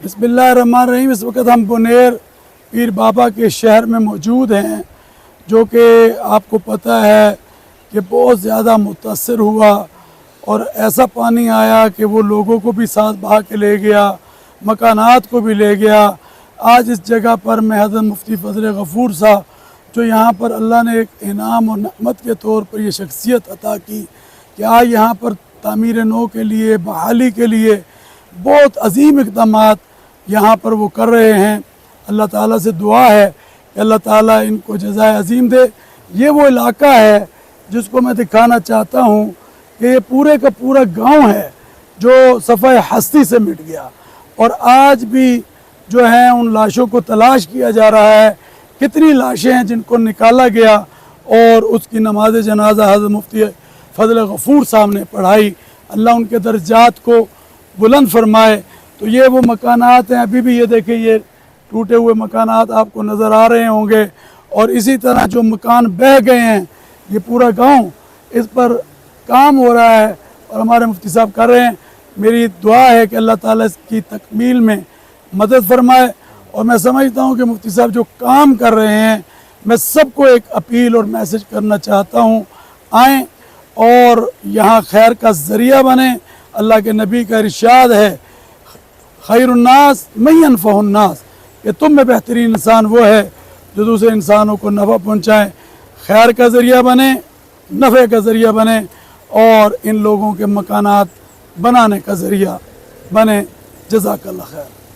बिस्मिल्लाहिर्रहमानिर्रहीम। इस वक्त हम बुनेर पीर बाबा के शहर में मौजूद हैं, जो कि आपको पता है कि बहुत ज़्यादा मुतासर हुआ और ऐसा पानी आया कि वो लोगों को भी साथ बहा के ले गया, मकानात को भी ले गया। आज इस जगह पर मैं हज़रत मुफ्ती फजल गफूर साहब, जो यहाँ पर अल्लाह ने एक इनाम और नेमत के तौर पर ये शख्सियत अता की कि आज यहाँ पर तामीर नो के लिए, बहाली के लिए बहुत अजीम इक़दामात यहाँ पर वो कर रहे हैं। अल्लाह ताला से दुआ है कि अल्लाह ताला इनको जज़ाए अजीम दे। ये वो इलाका है जिसको मैं दिखाना चाहता हूँ कि ये पूरे का पूरा गांव है जो सफ़ाए हस्ती से मिट गया, और आज भी जो है उन लाशों को तलाश किया जा रहा है। कितनी लाशें हैं जिनको निकाला गया और उसकी नमाज जनाजा हज़रत मुफ्ती फजल गफूर साहब ने पढ़ाई। अल्लाह उनके दर्जात को बुलंद फरमाए। तो ये वो मकानात हैं, अभी भी ये देखें, ये टूटे हुए मकानात आपको नज़र आ रहे होंगे। और इसी तरह जो मकान बह गए हैं, ये पूरा गांव इस पर काम हो रहा है और हमारे मुफ्ती साहब कर रहे हैं। मेरी दुआ है कि अल्लाह ताला इसकी तकमील में मदद फरमाए। और मैं समझता हूँ कि मुफ्ती साहब जो काम कर रहे हैं, मैं सबको एक अपील और मैसेज करना चाहता हूँ, आएँ और यहाँ खैर का ज़रिया बने। अल्लाह के नबी का इरशाद है, खैरुन्नास मन यनफ़उन्नास, कि तुम में बेहतरीन इंसान वो है जो दूसरे इंसानों को नफ़ा पहुँचाए। खैर का ज़रिया बने, नफ़े का ज़रिया बने और इन लोगों के मकानात बनाने का ज़रिया बने। जज़ाकल्लाह खैर।